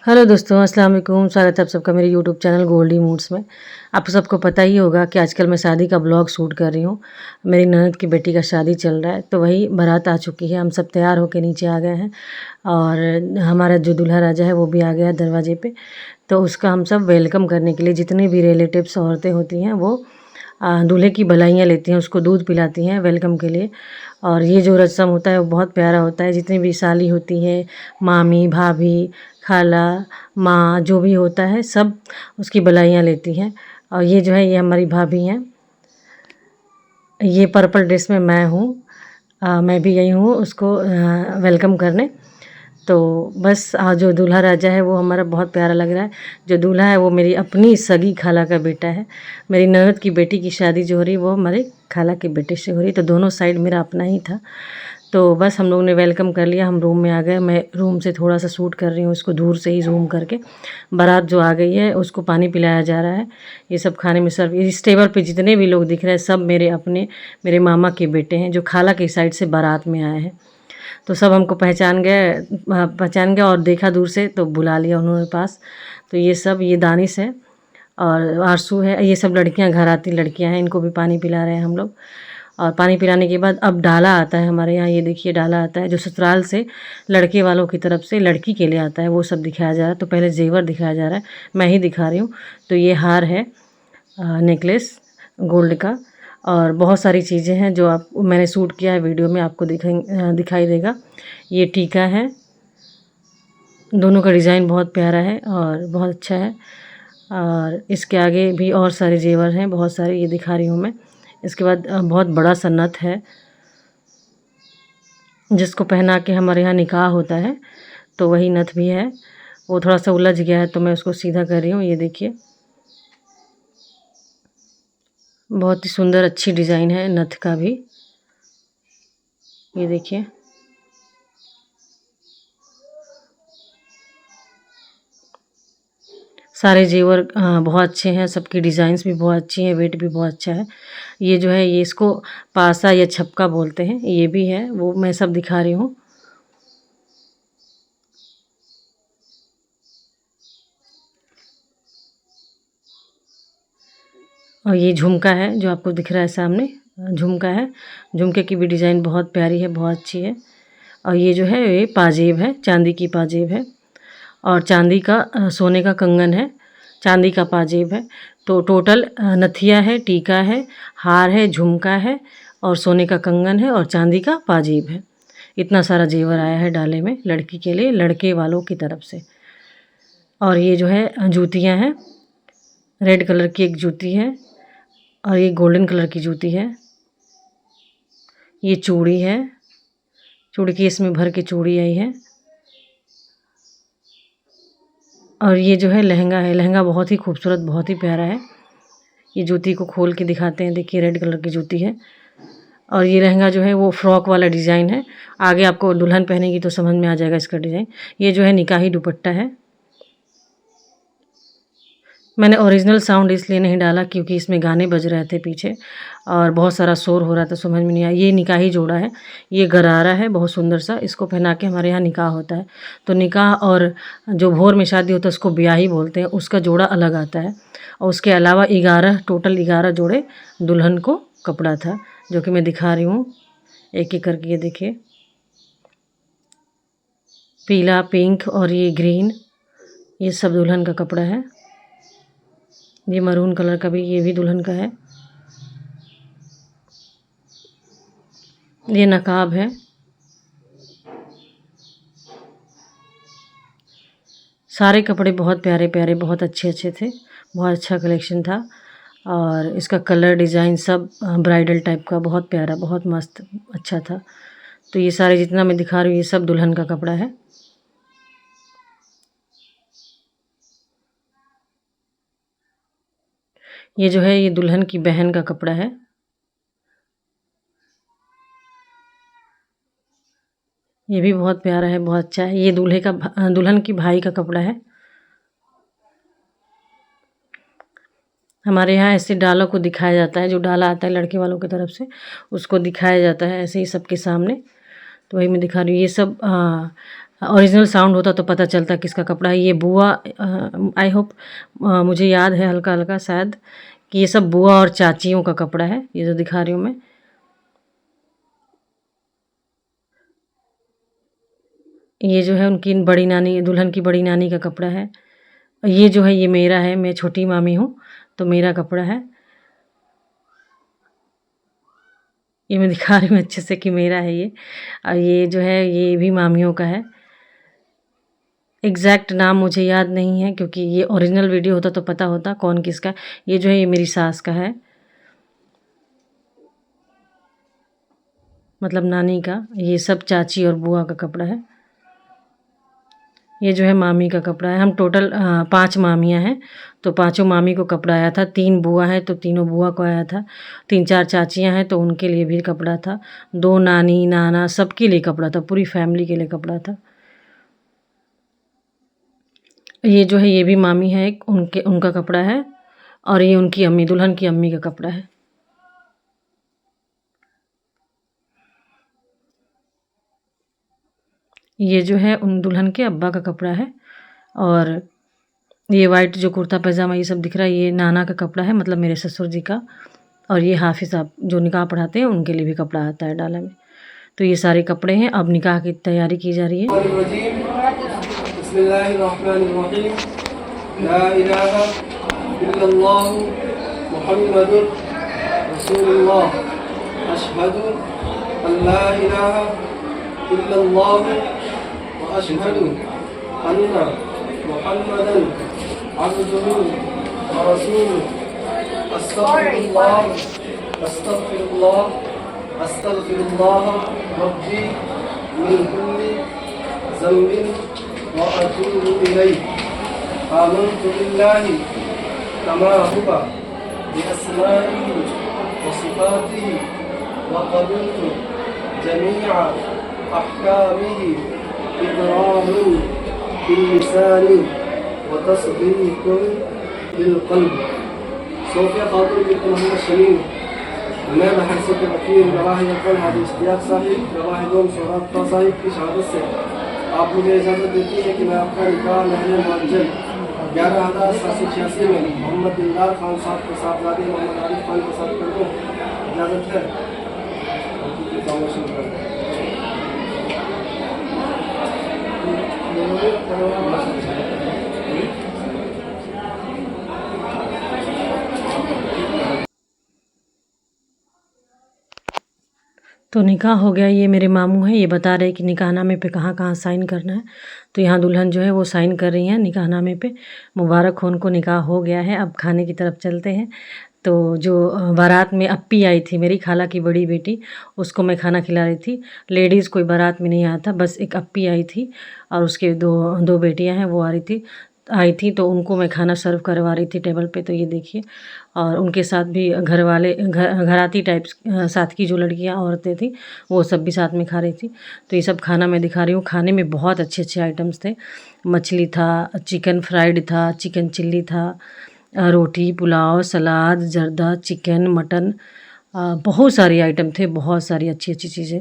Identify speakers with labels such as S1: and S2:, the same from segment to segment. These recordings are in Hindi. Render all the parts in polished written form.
S1: हेलो दोस्तों, अस्सलाम वालेकुम। स्वागत है आप सबका मेरे यूट्यूब चैनल गोल्डी मूड्स में। आप सबको पता ही होगा कि आजकल मैं शादी का ब्लॉग शूट कर रही हूँ। मेरी ननद की बेटी का शादी चल रहा है, तो वही बारात आ चुकी है। हम सब तैयार होकर नीचे आ गए हैं और हमारा जो दूल्हा राजा है वो भी आ गया है दरवाजे पे। तो उसका हम सब वेलकम करने के लिए जितनी भी रिलेटिव्स औरतें होती हैं वो दूल्हे की बधाइयाँ लेती हैं, उसको दूध पिलाती हैं वेलकम के लिए। और ये जो रस्म होता है वो बहुत प्यारा होता है। जितनी भी साली होती हैं, मामी, भाभी, खाला, माँ, जो भी होता है सब उसकी बधाइयाँ लेती हैं। और ये जो है ये हमारी भाभी हैं। ये पर्पल ड्रेस में मैं हूँ। मैं भी गई हूँ उसको वेलकम करने। तो बस जो दूल्हा राजा है वो हमारा बहुत प्यारा लग रहा है। जो दूल्हा है वो मेरी अपनी सगी खाला का बेटा है। मेरी ननद की बेटी की शादी जो हो रही वो हमारे खाला के बेटे से हो रही, तो दोनों साइड मेरा अपना ही था। तो बस हम लोगों ने वेलकम कर लिया, हम रूम में आ गए। मैं रूम से थोड़ा सा शूट कर रही हूँ उसको दूर से ही ज़ूम करके। बारात जो आ गई है उसको पानी पिलाया जा रहा है। ये सब खाने में सर्व, इस टेबल पे जितने भी लोग दिख रहे हैं सब मेरे अपने, मेरे मामा के बेटे हैं जो खाला की साइड से बारात में आए हैं। तो सब हमको पहचान गए और देखा दूर से तो बुला लिया उन्होंने पास। तो ये दानिश है और आरसू है। ये सब लड़कियां, घर आती लड़कियां हैं, इनको भी पानी पिला रहे हैं हम लोग। और पानी पिलाने के बाद अब डाला आता है हमारे यहाँ। ये देखिए डाला आता है जो ससुराल से लड़के वालों की तरफ से लड़की के लिए आता है, वो सब दिखाया जा रहा है। तो पहले जेवर दिखाया जा रहा है, मैं ही दिखा रही हूँ। तो ये हार है, नेकलेस गोल्ड का। और बहुत सारी चीज़ें हैं जो आप मैंने शूट किया है, वीडियो में आपको दिखाई देगा। ये टीका है, दोनों का डिज़ाइन बहुत प्यारा है और बहुत अच्छा है। और इसके आगे भी और सारे जेवर हैं, बहुत सारे, ये दिखा रही हूँ मैं। इसके बाद बहुत बड़ा सा नथ है जिसको पहना के हमारे यहाँ निकाह होता है, तो वही नथ भी है। वो थोड़ा सा उलझ गया है तो मैं उसको सीधा कर रही हूँ। ये देखिए बहुत ही सुंदर अच्छी डिज़ाइन है नथ का भी। ये देखिए सारे जेवर बहुत अच्छे हैं, सबकी डिज़ाइंस भी बहुत अच्छी हैं, वेट भी बहुत अच्छा है। ये जो है ये इसको पासा या छपका बोलते हैं, ये भी है, वो मैं सब दिखा रही हूँ। और ये झुमका है जो आपको दिख रहा है सामने, झुमका है। झुमके की भी डिज़ाइन बहुत प्यारी है, बहुत अच्छी है। और ये जो है ये पाजेब है, चांदी की पाजेब है। और चांदी का सोने का कंगन है, चांदी का पाजेब है। तो टोटल नथिया है, टीका है, हार है, झुमका है और सोने का कंगन है और चांदी का पाजेब है। इतना सारा जेवर आया है डाले में लड़की के लिए, लड़के वालों की तरफ से। और ये जो है जूतियाँ हैं, रेड कलर की एक जूती है और ये गोल्डन कलर की जूती है। ये चूड़ी है, चूड़ी की इसमें भर के चूड़ी आई है। और ये जो है लहंगा है, लहंगा बहुत ही खूबसूरत, बहुत ही प्यारा है। ये जूती को खोल के दिखाते हैं, देखिए रेड कलर की जूती है। और ये लहंगा जो है वो फ्रॉक वाला डिज़ाइन है। आगे आपको दुल्हन पहनेगी तो समझ में आ जाएगा इसका डिज़ाइन। ये जो है निकाही दुपट्टा है। मैंने ओरिजिनल साउंड इसलिए नहीं डाला क्योंकि इसमें गाने बज रहे थे पीछे और बहुत सारा शोर हो रहा था, समझ में नहीं आया। ये निकाही जोड़ा है, ये गरारा है बहुत सुंदर सा, इसको पहना के हमारे यहाँ निकाह होता है। तो निकाह और जो भोर में शादी होता है उसको ब्याही बोलते हैं, उसका जोड़ा अलग आता है। और उसके अलावा 11 टोटल 11 जोड़े दुल्हन को कपड़ा था, जो कि मैं दिखा रही हूँ एक एक करके। ये देखिए पीला, पिंक और ये ग्रीन, ये सब दुल्हन का कपड़ा है। ये मरून कलर का भी, ये भी दुल्हन का है। ये नकाब है। सारे कपड़े बहुत प्यारे प्यारे, बहुत अच्छे अच्छे थे, बहुत अच्छा कलेक्शन था। और इसका कलर डिज़ाइन सब ब्राइडल टाइप का, बहुत प्यारा, बहुत मस्त, अच्छा था। तो ये सारे जितना मैं दिखा रही हूँ ये सब दुल्हन का कपड़ा है। ये जो है ये दुल्हन की बहन का कपड़ा है। ये भी बहुत प्यारा है, बहुत अच्छा है। ये दुल्हन की भाई का कपड़ा है। हमारे यहाँ ऐसे डालों को दिखाया जाता है, जो डाला आता है लड़के वालों की तरफ से उसको दिखाया जाता है ऐसे ही सबके सामने। तो वही मैं दिखा रही हूँ। ये सब ओरिजिनल साउंड होता तो पता चलता किसका कपड़ा है। ये बुआ, आई होप मुझे याद है हल्का हल्का शायद कि ये सब बुआ और चाचियों का कपड़ा है, ये जो दिखा रही हूँ मैं। ये जो है उनकी बड़ी नानी, दुल्हन की बड़ी नानी का कपड़ा है। ये जो है ये मेरा है, मैं छोटी मामी हूँ तो मेरा कपड़ा है। ये मैं दिखा रही हूँ अच्छे से कि मेरा है ये। और ये जो है ये भी मामियों का है। एग्जैक्ट नाम मुझे याद नहीं है क्योंकि ये ओरिजिनल वीडियो होता तो पता होता कौन किसका। ये जो है ये मेरी सास का है, मतलब नानी का। ये सब चाची और बुआ का कपड़ा है। ये जो है मामी का कपड़ा है। हम टोटल 5 मामियाँ हैं तो पाँचों मामी को कपड़ा आया था। 3 बुआ हैं तो तीनों बुआ को आया था। 3-4 चाचियाँ हैं तो उनके लिए भी कपड़ा था। 2 नानी नाना सबके लिए कपड़ा था, पूरी फैमिली के लिए कपड़ा था। ये जो है ये भी मामी है एक, उनका कपड़ा है। और ये उनकी अम्मी, दुल्हन की अम्मी का कपड़ा है। ये जो है उन दुल्हन के अब्बा का कपड़ा है। और ये वाइट जो कुर्ता पैजामा ये सब दिख रहा है ये नाना का कपड़ा है, मतलब मेरे ससुर जी का। और ये हाफिज़ साहब जो निकाह पढ़ाते हैं उनके लिए भी कपड़ा आता है डाला में। तो ये सारे कपड़े हैं। अब निकाह की तैयारी की जा रही है।
S2: अस्तगफिरुल्लाह रब्बी मिन कुल्ली ज़ंबिन व अतूबु इलैहि आमनतु बिल्लाहि कमा हुवा बिअस्माइहि व सिफातिहि व क़बिलतु जमीअ अहकामिहि इक़रारुन बिल्लिसानि व तस्दीक़ुन बिलक़ल्ब। सोफिया खातून बिन्त मोहम्मद शमीम मैं बहैसियत वकील गवाह अव्वल हाजी इश्तियाक साहिब गवाह दोम सोहराब साहिब की शहादत से आप मुझे इजाज़त देती है कि मैं आपका निकाह महल मुअज्जल 11,786 में मोहम्मद दिलदार खान साहब के साहबजादे मोहम्मद आरिफ खान के साथ कर दूँ। इजाज़त है।
S1: तो निकाह हो गया। ये मेरे मामू हैं, ये बता रहे कि निकाहनामे पे कहाँ कहाँ साइन करना है। तो यहाँ दुल्हन जो है वो साइन कर रही हैं निकाहनामे पे। मुबारक हो उनको, निकाह हो गया है। अब खाने की तरफ चलते हैं। तो जो बारात में अप्पी आई थी, मेरी खाला की बड़ी बेटी, उसको मैं खाना खिला रही थी। लेडीज़ कोई बारात में नहीं आया था, बस एक अप्पी आई थी और उसके दो बेटियाँ हैं वो आई थी तो उनको मैं खाना सर्व करवा रही थी टेबल पे। तो ये देखिए, और उनके साथ भी घराती टाइप्स साथ की जो लड़कियां औरतें थी वो सब भी साथ में खा रही थी। तो ये सब खाना मैं दिखा रही हूँ। खाने में बहुत अच्छे अच्छे आइटम्स थे। मछली था, चिकन फ्राइड था, चिकन चिल्ली था, रोटी, पुलाव, सलाद, जर्दा, चिकन, मटन, बहुत सारी आइटम थे। बहुत सारी अच्छी अच्छी चीज़ें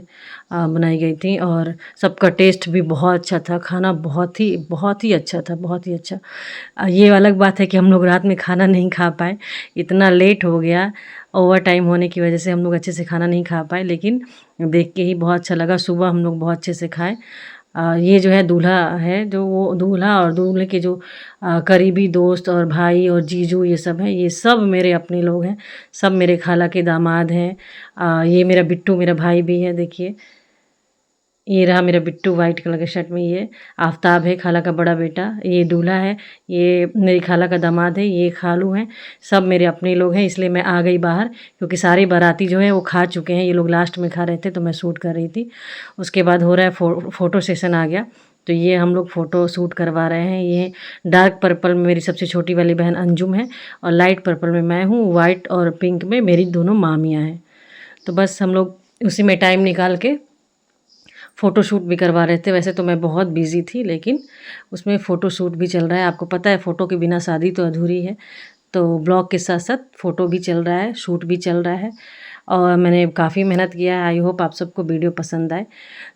S1: बनाई गई थी और सबका टेस्ट भी बहुत अच्छा था। खाना बहुत ही अच्छा था, बहुत ही अच्छा। ये अलग बात है कि हम लोग रात में खाना नहीं खा पाए, इतना लेट हो गया। ओवर टाइम होने की वजह से हम लोग अच्छे से खाना नहीं खा पाए, लेकिन देख के ही बहुत अच्छा लगा। सुबह हम लोग बहुत अच्छे से खाए। ये जो है दूल्हा है, जो वो दूल्हा और दूल्हे के जो करीबी दोस्त और भाई और जीजू ये सब हैं, ये सब मेरे अपने लोग हैं। सब मेरे खाला के दामाद हैं। ये मेरा बिट्टू मेरा भाई भी है। देखिए ये रहा मेरा बिट्टू वाइट कलर के शर्ट में। ये आफ्ताब है खाला का बड़ा बेटा। ये दूल्हा है, ये मेरी खाला का दामाद है। ये खालू हैं, सब मेरे अपने लोग हैं। इसलिए मैं आ गई बाहर क्योंकि सारे बाराती जो है वो खा चुके हैं। ये लोग लास्ट में खा रहे थे तो मैं शूट कर रही थी। उसके बाद हो रहा है फ़ोटो सेशन आ गया। तो ये हम लोग फ़ोटो शूट करवा रहे हैं। ये डार्क पर्पल में मेरी सबसे छोटी वाली बहन अंजुम है और लाइट पर्पल में मैं हूँ, वाइट और पिंक में मेरी दोनों मामियाँ हैं। तो बस हम लोग उसी में टाइम निकाल के फ़ोटो शूट भी करवा रहे थे। वैसे तो मैं बहुत बिज़ी थी लेकिन उसमें फ़ोटो शूट भी चल रहा है। आपको पता है फ़ोटो के बिना शादी तो अधूरी है। तो ब्लॉग के साथ साथ फ़ोटो भी चल रहा है, शूट भी चल रहा है। और मैंने काफ़ी मेहनत किया है। आई होप आप सबको वीडियो पसंद आए।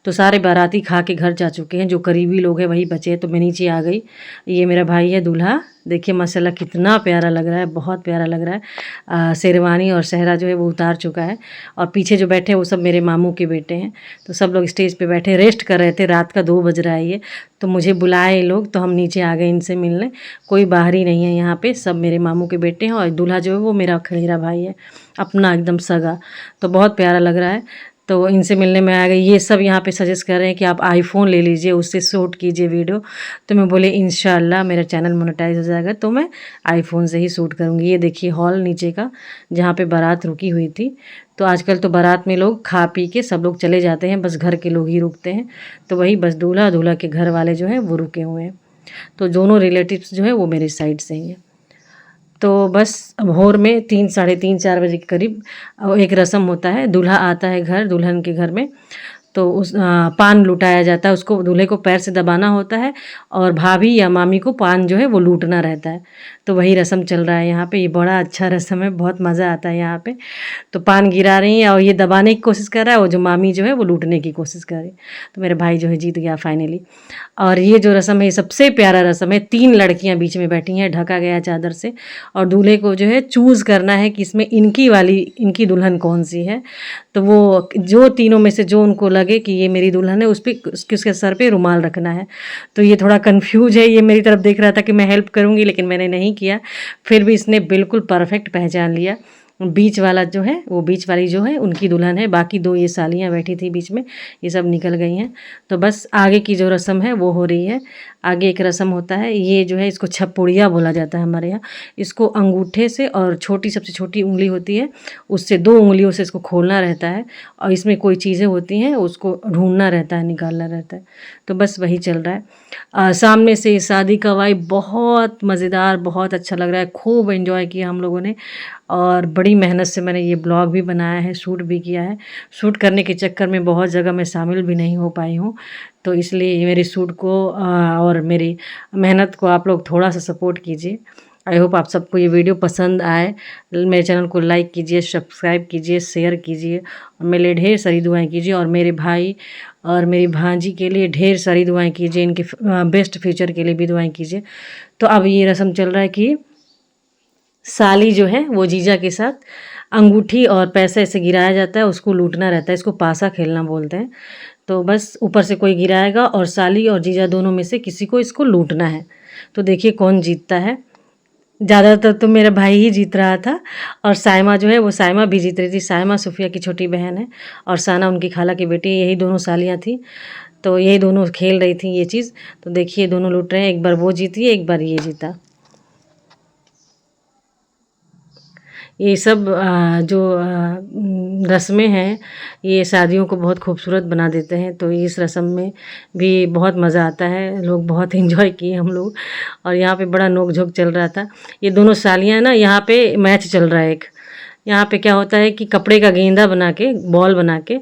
S1: तो सारे बाराती खा के घर जा चुके हैं, जो करीबी लोग हैं वही बचे हैं, तो मैं नीचे आ गई। ये मेरा भाई है दूल्हा, देखिए माशाल्लाह कितना प्यारा लग रहा है, बहुत प्यारा लग रहा है। शेरवानी और सहरा जो है वो उतार चुका है, और पीछे जो बैठे हैं वो सब मेरे मामू के बेटे हैं। तो सब लोग स्टेज पे बैठे रेस्ट कर रहे थे, रात का 2 बज रहा है ये। तो मुझे बुलाए ये लोग, तो हम नीचे आ गए इनसे मिलने। कोई बाहर ही नहीं है यहाँ पे, सब मेरे मामू के बेटे हैं, और दूल्हा जो है वो मेरा खड़ेरा भाई है, अपना एकदम सगा। तो बहुत प्यारा लग रहा है, तो इनसे मिलने में आ गई। ये सब यहाँ पे सजेस्ट कर रहे हैं कि आप आईफोन ले लीजिए, उससे शूट कीजिए वीडियो। तो मैं बोले इंशाल्लाह मेरा चैनल मोनेटाइज हो जाएगा तो मैं आईफोन से ही शूट करूँगी। ये देखिए हॉल नीचे का, जहाँ पे बारात रुकी हुई थी। तो आजकल तो बारात में लोग खा पी के सब लोग चले जाते हैं, बस घर के लोग ही रुकते हैं। तो वही बस दूल्हा दूल्हा के घर वाले जो हैं वो रुके हुए हैं। तो दोनों रिलेटिव्स जो है वो मेरे साइड से ही हैं। तो बस भोर में 3 साढ़े 3 4 बजे के करीब एक रस्म होता है, दूल्हा आता है घर दुल्हन के घर में। तो उस पान लुटाया जाता है, उसको दूल्हे को पैर से दबाना होता है, और भाभी या मामी को पान जो है वो लूटना रहता है। तो वही रस्म चल रहा है यहाँ पे। ये बड़ा अच्छा रस्म है, बहुत मज़ा आता है यहाँ पे। तो पान गिरा रही है, और ये दबाने की कोशिश कर रहा है, और जो मामी जो है वो लूटने की कोशिश कर रही है। तो मेरे भाई जो है जीत गया फाइनली। और ये जो रस्म है ये सबसे प्यारा रस्म है। 3 लड़कियाँ बीच में बैठी हैं, ढका गया चादर से, और दूल्हे को जो है चूज़ करना है कि इसमें इनकी दुल्हन कौन सी है। तो वो जो तीनों में से जो उनको लगे कि ये मेरी दुल्हन है, उसके सर पे रुमाल रखना है। तो ये थोड़ा कंफ्यूज है, ये मेरी तरफ देख रहा था कि मैं हेल्प करूँगी, लेकिन मैंने नहीं किया। फिर भी इसने बिल्कुल परफेक्ट पहचान लिया। बीच वाला जो है वो बीच वाली जो है उनकी दुल्हन है, बाकी 2 ये सालियाँ बैठी थी बीच में, ये सब निकल गई हैं। तो बस आगे की जो रस्म है वो हो रही है। आगे एक रस्म होता है, ये जो है इसको छपुड़िया बोला जाता है हमारे यहाँ। इसको अंगूठे से, और सबसे छोटी उंगली होती है उससे 2 उंगलियों से इसको खोलना रहता है, और इसमें कोई चीज़ें होती हैं उसको ढूंढना रहता है, निकालना रहता है। तो बस वही चल रहा है। सामने से शादी का वाइब बहुत मज़ेदार, बहुत अच्छा लग रहा है। खूब एंजॉय किया हम लोगों ने, और बड़ी मेहनत से मैंने ये ब्लॉग भी बनाया है, शूट भी किया है। शूट करने के चक्कर में बहुत जगह मैं शामिल भी नहीं हो पाई हूँ, तो इसलिए मेरे शूट को और मेरी मेहनत को आप लोग थोड़ा सा सपोर्ट कीजिए। आई होप आप सबको ये वीडियो पसंद आए। मेरे चैनल को लाइक कीजिए, सब्सक्राइब कीजिए, शेयर कीजिए, और मेरे लिए ढेर सारी दुआएं कीजिए, और मेरे भाई और मेरी भांजी के लिए ढेर सारी दुआएं कीजिए, इनके बेस्ट फ्यूचर के लिए भी दुआएं कीजिए। तो अब ये रस्म चल रहा है कि साली जो है वो जीजा के साथ अंगूठी और पैसा ऐसे गिराया जाता है, उसको लूटना रहता है। इसको पासा खेलना बोलते हैं। तो बस ऊपर से कोई गिराएगा, और साली और जीजा दोनों में से किसी को इसको लूटना है। तो देखिए कौन जीतता है। ज़्यादातर तो मेरा भाई ही जीत रहा था, और साइमा जो है वो साइमा भी जीत रही थी। साइमा सुफिया की छोटी बहन है, और साना उनकी खाला की बेटी, यही दोनों सालियाँ थी। तो यही दोनों खेल रही थी ये चीज़। तो देखिए दोनों लूट रहे हैं, एक बार वो जीती, एक बार ये जीता। ये सब जो रस्में हैं ये शादियों को बहुत खूबसूरत बना देते हैं। तो इस रस्म में भी बहुत मज़ा आता है, लोग बहुत एंजॉय किए हम लोग, और यहाँ पे बड़ा नोक झोंक चल रहा था। ये दोनों सालियाँ ना, यहाँ पे मैच चल रहा है एक। यहाँ पे क्या होता है कि कपड़े का गेंदा बना के, बॉल बना के,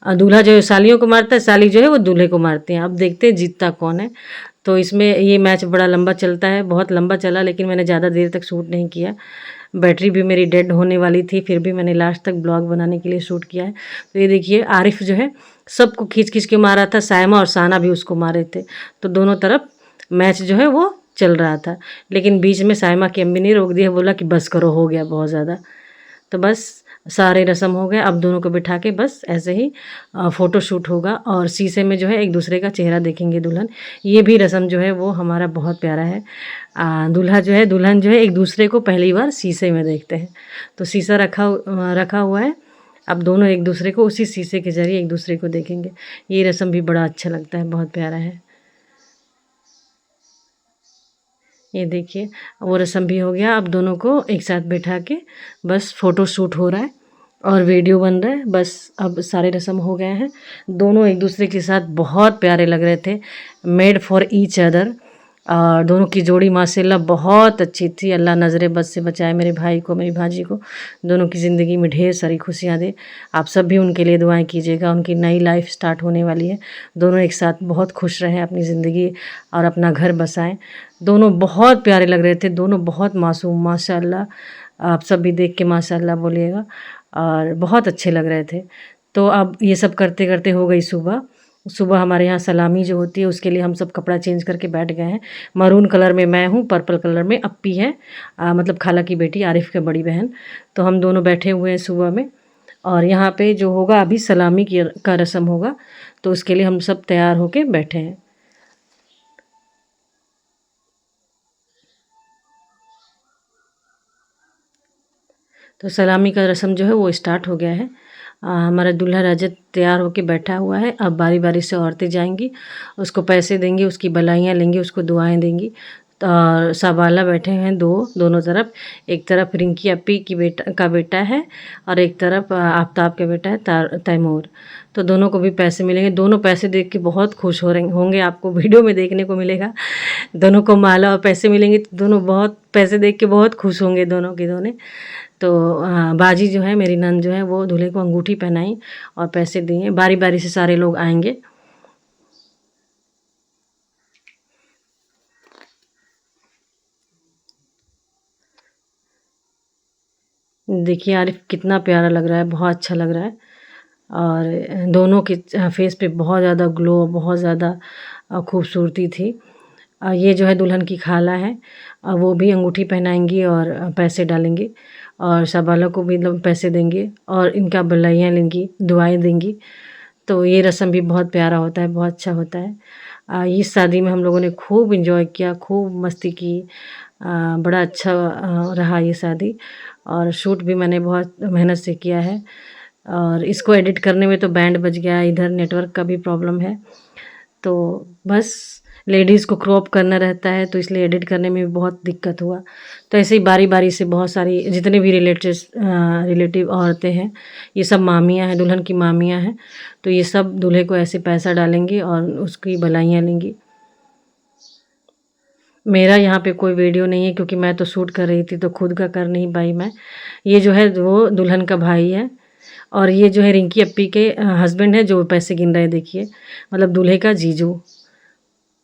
S1: दूल्हा जो है सालियों को मारता है, साली जो है वो दूल्हे को मारते हैं। अब देखते हैं जीतता कौन है। तो इसमें ये मैच बड़ा लंबा चलता है, बहुत लंबा चला, लेकिन मैंने ज़्यादा देर तक शूट नहीं किया। बैटरी भी मेरी डेड होने वाली थी, फिर भी मैंने लास्ट तक ब्लॉग बनाने के लिए शूट किया है। तो ये देखिए आरिफ जो है सबको खींच खींच के मारा था, सायमा और साना भी उसको मारे थे। तो दोनों तरफ मैच जो है वो चल रहा था, लेकिन बीच में सायमा की अम्मी ने रोक दिया, बोला कि बस करो, हो गया बहुत ज़्यादा। तो बस सारे रस्म हो गए। अब दोनों को बिठा के बस ऐसे ही फ़ोटो शूट होगा, और शीशे में जो है एक दूसरे का चेहरा देखेंगे दुल्हन। ये भी रस्म जो है वो हमारा बहुत प्यारा है। दूल्हा जो है दुल्हन जो है एक दूसरे को पहली बार शीशे में देखते हैं। तो शीशा रखा हुआ है, अब दोनों एक दूसरे को उसी शीशे के ज़रिए एक दूसरे को देखेंगे। ये रस्म भी बड़ा अच्छा लगता है, बहुत प्यारा है। ये देखिए वो रस्म भी हो गया। अब दोनों को एक साथ बैठा के बस फ़ोटो शूट हो रहा है और वीडियो बन रहा है। बस अब सारे रस्म हो गए हैं। दोनों एक दूसरे के साथ बहुत प्यारे लग रहे थे, मेड फॉर ईच अदर। और दोनों की जोड़ी माशाल्लाह बहुत अच्छी थी। अल्लाह नज़र बद से बचाए मेरे भाई को, मेरी भांजी को, दोनों की ज़िंदगी में ढेर सारी खुशियाँ दे। आप सब भी उनके लिए दुआएं कीजिएगा, उनकी नई लाइफ स्टार्ट होने वाली है। दोनों एक साथ बहुत खुश रहें, अपनी ज़िंदगी और अपना घर बसाएं। दोनों बहुत प्यारे लग रहे थे, दोनों बहुत मासूम माशाल्लाह। आप सब भी देख के माशाल्लाह बोलिएगा। और बहुत अच्छे लग रहे थे। तो अब ये सब करते करते हो गई सुबह। सुबह हमारे यहाँ सलामी जो होती है उसके लिए हम सब कपड़ा चेंज करके बैठ गए हैं। मरून कलर में मैं हूँ, पर्पल कलर में अप्पी है, मतलब खाला की बेटी, आरिफ की बड़ी बहन। तो हम दोनों बैठे हुए हैं सुबह में। और यहाँ पे जो होगा अभी सलामी की का रस्म होगा, तो उसके लिए हम सब तैयार होके बैठे हैं। तो सलामी का रस्म जो है वो स्टार्ट हो गया है। हमारा दूल्हा राजा तैयार होके बैठा हुआ है। अब बारी बारी से औरतें जाएंगी, उसको पैसे देंगी, उसकी बलाइयाँ लेंगी, उसको दुआएं देंगी। और साबाला बैठे हैं दोनों तरफ। एक तरफ रिंकी अप्पी का बेटा है और एक तरफ आफ्ताब का बेटा है तैमूर। तो दोनों को भी पैसे मिलेंगे। दोनों पैसे देख के बहुत खुश हो रहे होंगे, आपको वीडियो में देखने को मिलेगा। दोनों को माला और पैसे मिलेंगे तो दोनों बहुत पैसे देख के बहुत खुश होंगे दोनों के दोनों। तो बाजी जो है, मेरी नंद जो है, वो दूल्हे को अंगूठी पहनाई और पैसे दिए। बारी बारी से सारे लोग आएंगे। देखिए आरिफ कितना प्यारा लग रहा है, बहुत अच्छा लग रहा है। और दोनों के फेस पे बहुत ज़्यादा ग्लो, बहुत ज़्यादा खूबसूरती थी। ये जो है दुल्हन की खाला है, वो भी अंगूठी पहनाएंगी और पैसे डालेंगी। और शाबाला को भी लोग पैसे देंगे और इनका बल्लाइयाँ लेंगी, दुआएं देंगी। तो ये रस्म भी बहुत प्यारा होता है, बहुत अच्छा होता है। इस शादी में हम लोगों ने खूब इंजॉय किया, खूब मस्ती की। बड़ा अच्छा रहा ये शादी। और शूट भी मैंने बहुत मेहनत से किया है। और इसको एडिट करने में तो बैंड बज गया, इधर नेटवर्क का भी प्रॉब्लम है। तो बस लेडीज़ को क्रॉप करना रहता है, तो इसलिए एडिट करने में भी बहुत दिक्कत हुआ। तो ऐसे ही बारी बारी से बहुत सारी जितने भी रिलेटिव औरतें हैं, ये सब मामियाँ हैं, दुल्हन की मामियाँ हैं। तो ये सब दूल्हे को ऐसे पैसा डालेंगी और उसकी बलाइयाँ लेंगी। मेरा यहाँ पे कोई वीडियो नहीं है क्योंकि मैं तो शूट कर रही थी, तो खुद का कर नहीं पाई मैं। ये जो है वो दुल्हन का भाई है और ये जो है रिंकी अप्पी के हस्बैंड है जो पैसे गिन रहे हैं, देखिए, मतलब दूल्हे का जीजू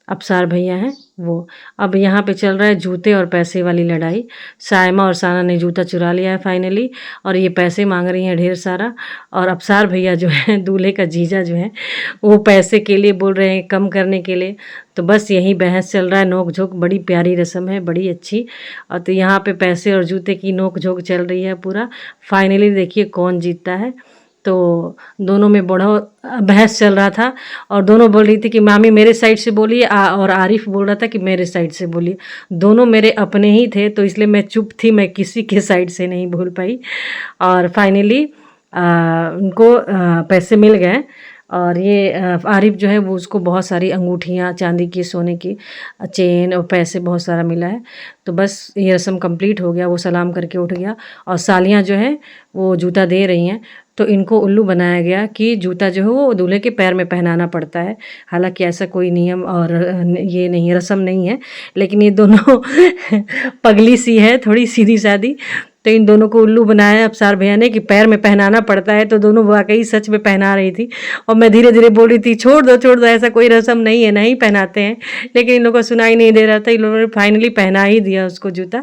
S1: अबसार भैया हैं वो। अब यहाँ पे चल रहा है जूते और पैसे वाली लड़ाई। सायमा और साना ने जूता चुरा लिया है फाइनली, और ये पैसे मांग रही हैं ढेर सारा। और अबसार भैया जो है दूल्हे का जीजा जो है, वो पैसे के लिए बोल रहे हैं, कम करने के लिए। तो बस यही बहस चल रहा है, नोक झोंक। बड़ी प्यारी रस्म है, बड़ी अच्छी। और तो यहाँ पे पैसे और जूते की नोक झोंक चल रही है पूरा। फाइनली देखिए कौन जीतता है। तो दोनों में बड़ा बहस चल रहा था और दोनों बोल रही थी कि मामी मेरे साइड से बोलिए, और आरिफ बोल रहा था कि मेरे साइड से बोलिए। दोनों मेरे अपने ही थे, तो इसलिए मैं चुप थी, मैं किसी के साइड से नहीं बोल पाई। और फाइनली उनको पैसे मिल गए। और ये आरिफ जो है वो उसको बहुत सारी अंगूठियाँ, चांदी की, सोने की, चेन और पैसे बहुत सारा मिला है। तो बस ये रस्म कंप्लीट हो गया, वो सलाम करके उठ गया। और सालियाँ जो है वो जूता दे रही हैं। तो इनको उल्लू बनाया गया कि जूता जो है वो दूल्हे के पैर में पहनाना पड़ता है। हालांकि ऐसा कोई नियम और ये नहीं, रस्म नहीं है। लेकिन ये दोनों पगली सी है, थोड़ी सीधी सादी। तो इन दोनों को उल्लू बनाया अबसार भैया ने कि पैर में पहनाना पड़ता है। तो दोनों वाकई सच में पहना रही थी। और मैं धीरे धीरे बोल रही थी छोड़ दो, ऐसा कोई रस्म नहीं है, नहीं पहनाते हैं। लेकिन इन लोगों को सुनाई नहीं दे रहा था, इन लोगों ने फाइनली पहना ही दिया उसको जूता।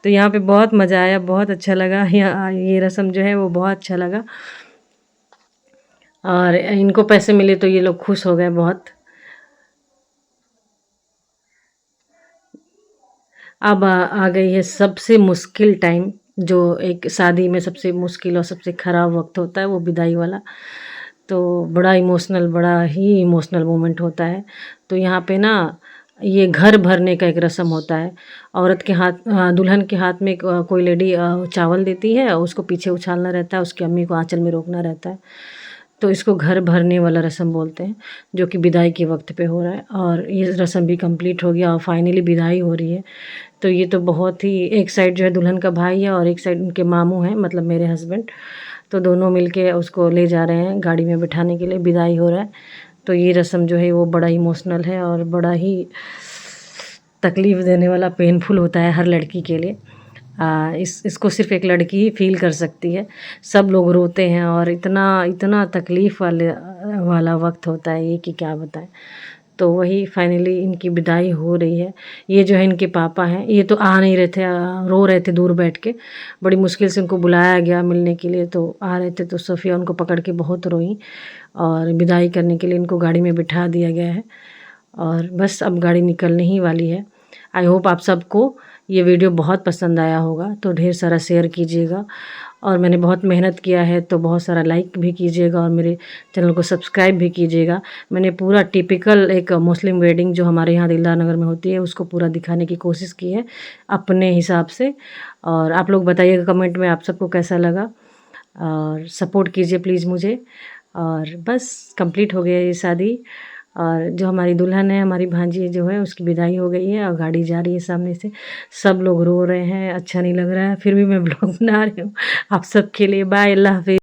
S1: तो यहाँ पे बहुत मज़ा आया, बहुत अच्छा लगा। ये रस्म जो है वो बहुत अच्छा लगा। और इनको पैसे मिले तो ये लोग खुश हो गए बहुत। अब आ गई है सबसे मुश्किल टाइम, जो एक शादी में सबसे मुश्किल और सबसे ख़राब वक्त होता है, वो विदाई वाला। तो बड़ा ही इमोशनल मोमेंट होता है। तो यहाँ पे ना ये घर भरने का एक रस्म होता है। औरत के हाथ, दुल्हन के हाथ में कोई लेडी चावल देती है और उसको पीछे उछालना रहता है, उसकी अम्मी को आंचल में रोकना रहता है। तो इसको घर भरने वाला रस्म बोलते हैं, जो कि विदाई के वक्त पे हो रहा है। और ये रस्म भी कंप्लीट हो गया और फाइनली विदाई हो रही है। तो ये तो बहुत ही, एक साइड जो है दुल्हन का भाई है और एक साइड उनके मामू हैं, मतलब मेरे हस्बैंड। तो दोनों मिलके उसको ले जा रहे हैं गाड़ी में बिठाने के लिए, विदाई हो रहा है। तो ये रस्म जो है वो बड़ा इमोशनल है और बड़ा ही तकलीफ़ देने वाला, पेनफुल होता है हर लड़की के लिए। इसको सिर्फ एक लड़की ही फील कर सकती है। सब लोग रोते हैं और इतना इतना तकलीफ़ वाला वक्त होता है ये कि क्या बताएं। तो वही फाइनली इनकी विदाई हो रही है। ये जो है इनके पापा हैं, ये तो आ नहीं रहे थे, रो रहे थे दूर बैठ के। बड़ी मुश्किल से उनको बुलाया गया मिलने के लिए, तो आ रहे थे, तो सोफिया उनको पकड़ के बहुत रोई और विदाई करने के लिए इनको गाड़ी में बिठा दिया गया है और बस अब गाड़ी निकलने ही वाली है। आई होप आप सबको ये वीडियो बहुत पसंद आया होगा, तो ढेर सारा शेयर कीजिएगा और मैंने बहुत मेहनत किया है तो बहुत सारा लाइक भी कीजिएगा और मेरे चैनल को सब्सक्राइब भी कीजिएगा। मैंने पूरा टिपिकल एक मुस्लिम वेडिंग जो हमारे यहाँ दिलदार नगर में होती है उसको पूरा दिखाने की कोशिश की है अपने हिसाब से। और आप लोग बताइएगा कमेंट में आप सबको कैसा लगा और सपोर्ट कीजिए प्लीज़ मुझे। और बस कंप्लीट हो गया ये शादी और जो हमारी दुल्हन है, हमारी भांजी जो है, उसकी विदाई हो गई है और गाड़ी जा रही है सामने से। सब लोग रो रहे हैं, अच्छा नहीं लग रहा है, फिर भी मैं ब्लॉग बना रही हूँ आप सबके लिए। बाय, अल्लाह हाफ़िज़।